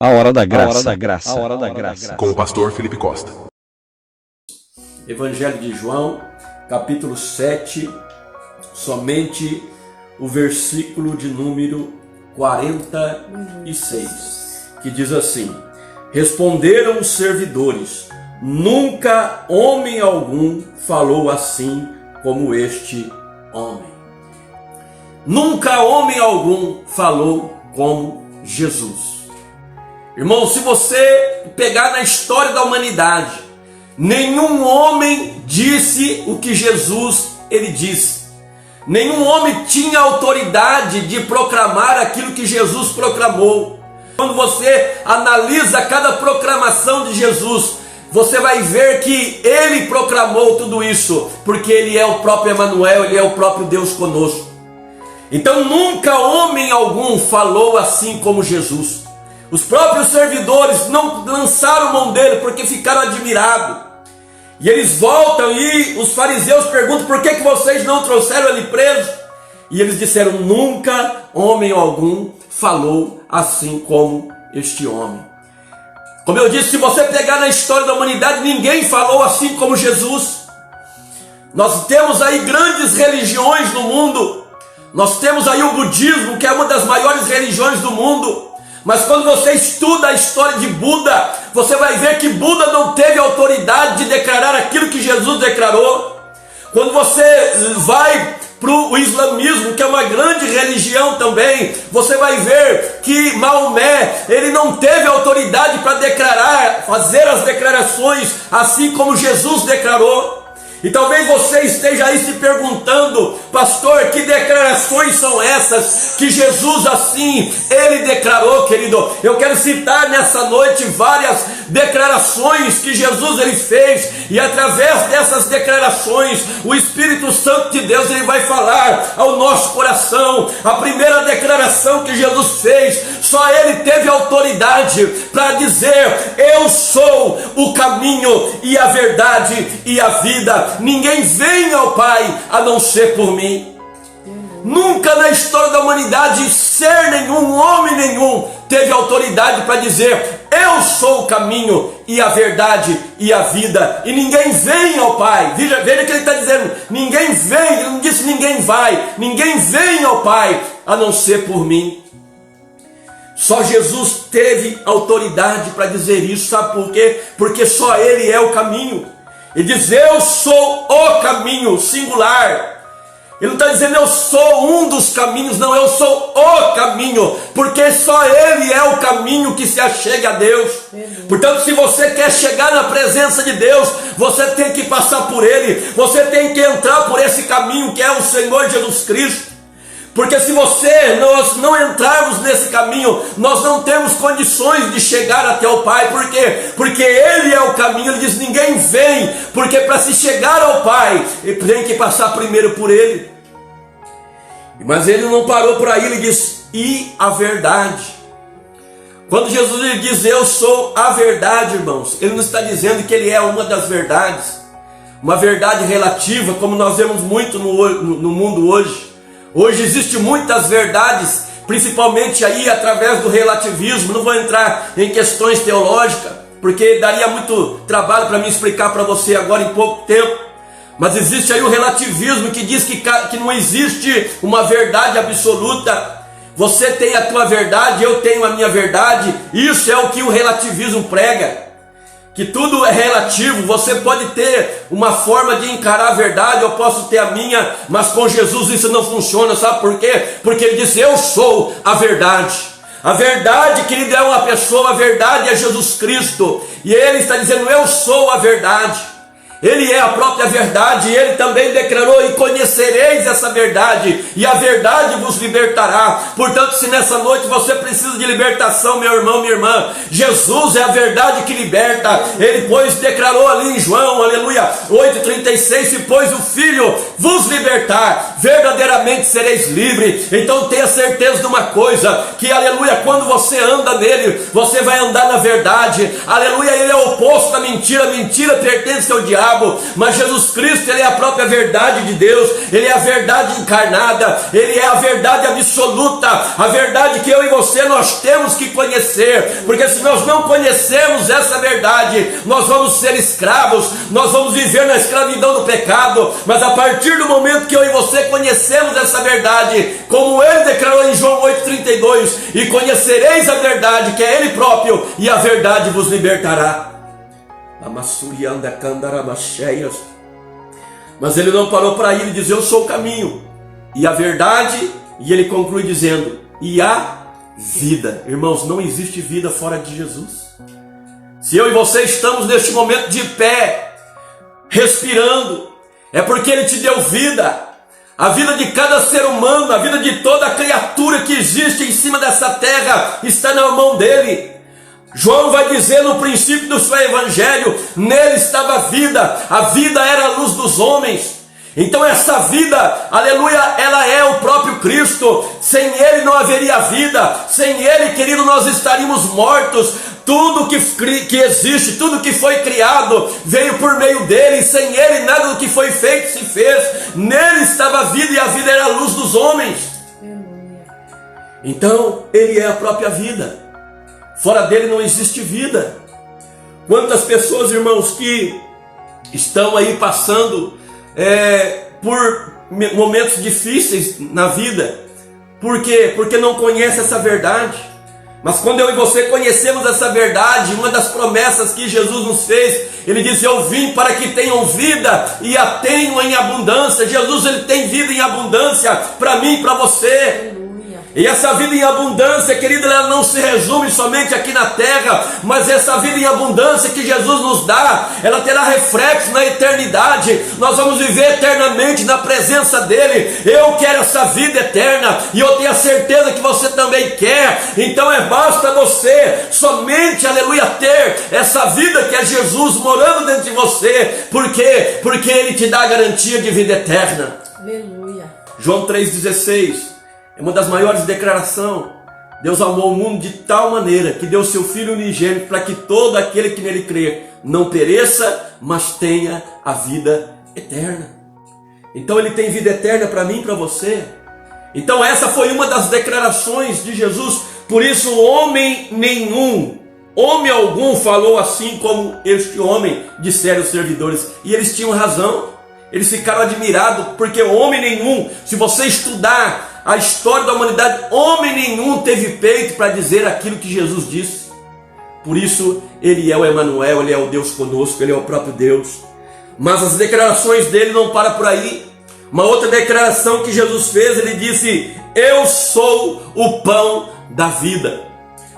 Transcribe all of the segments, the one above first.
A hora da graça, a hora da graça. Com o pastor Felipe Costa. Evangelho de João, capítulo 7, somente o versículo de número 46, que diz assim: responderam os servidores: nunca homem algum falou assim como este homem. Nunca homem algum falou como Jesus. Irmão, se você pegar na história da humanidade, nenhum homem disse o que Jesus ele disse. Nenhum homem tinha autoridade de proclamar aquilo que Jesus proclamou. Quando você analisa cada proclamação de Jesus, você vai ver que ele proclamou tudo isso, porque ele é o próprio Emanuel, ele é o próprio Deus conosco. Então nunca homem algum falou assim como Jesus. Os próprios servidores não lançaram mão dele porque ficaram admirados. E eles voltam e os fariseus perguntam: por que vocês não trouxeram ele preso? E eles disseram: nunca homem algum falou assim como este homem. Como eu disse, se você pegar na história da humanidade, ninguém falou assim como Jesus. Nós temos aí grandes religiões no mundo. Nós temos aí o budismo, que é uma das maiores religiões do mundo. Mas quando você estuda a história de Buda, você vai ver que Buda não teve autoridade de declarar aquilo que Jesus declarou. Quando você vai para o islamismo, que é uma grande religião também, você vai ver que Maomé, ele não teve autoridade para declarar, fazer as declarações assim como Jesus declarou. E talvez você esteja aí se perguntando: pastor, que declarações são essas que Jesus assim, ele declarou, querido? Eu quero citar nessa noite várias declarações que Jesus ele fez, e através dessas declarações, o Espírito Santo de Deus ele vai falar ao nosso coração. A primeira declaração que Jesus fez, só ele teve autoridade para dizer: eu sou o caminho e a verdade e a vida. Ninguém vem ao Pai a não ser por mim. Nunca na história da humanidade ser nenhum, homem nenhum, teve autoridade para dizer: eu sou o caminho e a verdade e a vida, e ninguém vem ao Pai. Veja que ele está dizendo: ninguém vem, ele não disse ninguém vai, ninguém vem ao Pai a não ser por mim. Só Jesus teve autoridade para dizer isso. Sabe por quê? Porque só ele é o caminho. Ele diz: eu sou o caminho, singular. Ele não está dizendo eu sou um dos caminhos, não, eu sou o caminho, porque só ele é o caminho que se achega a Deus. Portanto, se você quer chegar na presença de Deus, você tem que passar por ele, você tem que entrar por esse caminho que é o Senhor Jesus Cristo. Porque se nós não entrarmos nesse caminho, nós não temos condições de chegar até o Pai. Por quê? Porque ele é o caminho. Ele diz: ninguém vem, porque para se chegar ao Pai, ele tem que passar primeiro por ele. Mas ele não parou por aí, ele diz: e a verdade. Quando Jesus ele diz: eu sou a verdade, irmãos, ele não está dizendo que ele é uma das verdades, uma verdade relativa, como nós vemos muito no mundo hoje. Hoje existem muitas verdades, principalmente aí através do relativismo. Não vou entrar em questões teológicas, porque daria muito trabalho para mim explicar para você agora em pouco tempo. Mas existe aí o relativismo que diz que não existe uma verdade absoluta. Você tem a tua verdade, eu tenho a minha verdade. Isso é o que o relativismo prega, que tudo é relativo. Você pode ter uma forma de encarar a verdade, eu posso ter a minha, mas com Jesus isso não funciona. Sabe por quê? Porque ele diz: eu sou a verdade. A verdade, querido, é uma pessoa, a verdade é Jesus Cristo, e ele está dizendo: eu sou a verdade. Ele é a própria verdade, e ele também declarou: e conhecereis essa verdade, e a verdade vos libertará. Portanto, se nessa noite você precisa de libertação, meu irmão, minha irmã, Jesus é a verdade que liberta. Ele, pois, declarou ali em João, aleluia, 8,36: se pois o Filho vos libertar, verdadeiramente sereis livres. Então tenha certeza de uma coisa, que aleluia, quando você anda nele, você vai andar na verdade. Aleluia, ele é o oposto da mentira. A mentira pertence ao diabo. diabo, mas Jesus Cristo, Ele é a própria verdade de Deus, Ele é a verdade encarnada, Ele é a verdade absoluta, a verdade que eu e você nós temos que conhecer, porque se nós não conhecermos essa verdade, nós vamos ser escravos, nós vamos viver na escravidão do pecado. Mas a partir do momento que eu e você conhecemos essa verdade, como Ele declarou em João 8,32, e conhecereis a verdade, que é Ele próprio, e a verdade vos libertará. Mas Ele não parou para ir e dizer: eu sou o caminho e a verdade, e Ele conclui dizendo: e a vida. Irmãos, não existe vida fora de Jesus. Se eu e você estamos neste momento de pé, respirando, é porque Ele te deu vida. A vida de cada ser humano, a vida de toda criatura que existe em cima dessa terra está na mão dEle. João vai dizer no princípio do seu evangelho: nele estava a vida era a luz dos homens. Então essa vida, aleluia, ela é o próprio Cristo. Sem Ele não haveria vida, sem Ele, querido, nós estaríamos mortos. Tudo que existe, tudo que foi criado, veio por meio dEle. Sem Ele nada do que foi feito se fez. Nele estava a vida, e a vida era a luz dos homens. Então Ele é a própria vida. Fora dEle não existe vida. Quantas pessoas, irmãos, que estão aí passando por momentos difíceis na vida. Por quê? Porque não conhece essa verdade. Mas quando eu e você conhecemos essa verdade, uma das promessas que Jesus nos fez, Ele disse: eu vim para que tenham vida e a tenham em abundância. Jesus, Ele tem vida em abundância para mim e para você. E essa vida em abundância, querido, ela não se resume somente aqui na terra, mas essa vida em abundância que Jesus nos dá, ela terá reflexo na eternidade. Nós vamos viver eternamente na presença dEle. Eu quero essa vida eterna, e eu tenho a certeza que você também quer. Então basta você somente, aleluia, ter essa vida que é Jesus morando dentro de você. Por quê? Porque Ele te dá a garantia de vida eterna. Aleluia. João 3,16 é uma das maiores declarações. Deus amou o mundo de tal maneira que deu seu Filho unigênito, para que todo aquele que nele crê não pereça, mas tenha a vida eterna. Então Ele tem vida eterna para mim e para você. Então essa foi uma das declarações de Jesus. Por isso homem algum falou assim como este homem, disseram os servidores. E eles tinham razão. Eles ficaram admirados, porque homem nenhum, se você estudar a história da humanidade, homem nenhum teve peito para dizer aquilo que Jesus disse. Por isso Ele é o Emanuel, Ele é o Deus conosco, Ele é o próprio Deus. Mas as declarações dele não param por aí. Uma outra declaração que Jesus fez, Ele disse: eu sou o pão da vida.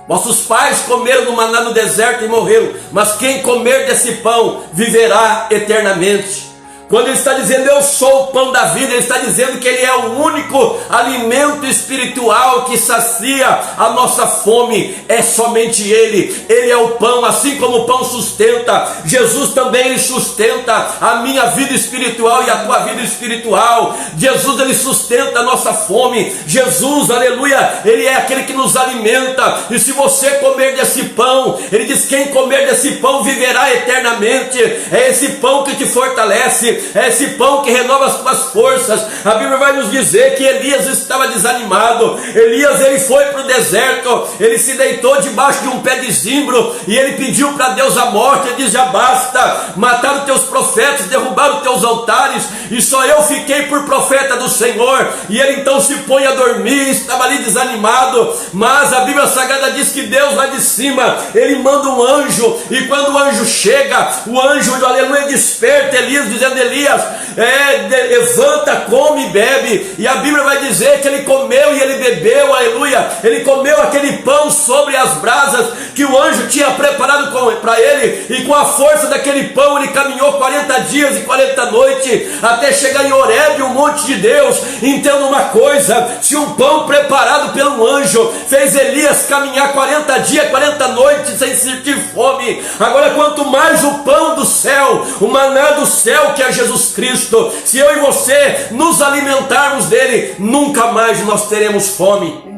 Vossos pais comeram do maná no deserto e morreram, mas quem comer desse pão viverá eternamente. Quando Ele está dizendo eu sou o pão da vida, Ele está dizendo que Ele é o único alimento espiritual que sacia a nossa fome. É somente Ele. Ele é o pão, assim como o pão sustenta. Jesus também, Ele sustenta a minha vida espiritual e a tua vida espiritual. Jesus, Ele sustenta a nossa fome. Jesus, aleluia, Ele é aquele que nos alimenta. E se você comer desse pão, Ele diz: quem comer desse pão viverá eternamente. É esse pão que te fortalece, é esse pão que renova as tuas forças. A Bíblia vai nos dizer que Elias estava desanimado. Elias, ele foi para o deserto, ele se deitou debaixo de um pé de zimbro e ele pediu para Deus a morte. Ele diz: já basta, mataram os teus profetas, derrubaram os teus altares, e só eu fiquei por profeta do Senhor. E ele então se põe a dormir, estava ali desanimado. Mas a Bíblia Sagrada diz que Deus lá de cima, Ele manda um anjo, e quando o anjo chega, o anjo, aleluia, desperta Elias, dizendo: Elias, levanta, come e bebe. E a Bíblia vai dizer que ele comeu e ele bebeu, aleluia. Ele comeu aquele pão sobre as brasas que o anjo tinha preparado para ele, e com a força daquele pão ele caminhou 40 dias e 40 noites até chegar em Horebe, o monte de Deus. Entenda uma coisa: se um pão preparado pelo anjo fez Elias caminhar 40 dias, 40 noites sem sentir fome, agora quanto mais o pão do céu, o maná do céu, que é Jesus Cristo, se eu e você nos alimentarmos dele, nunca mais nós teremos fome.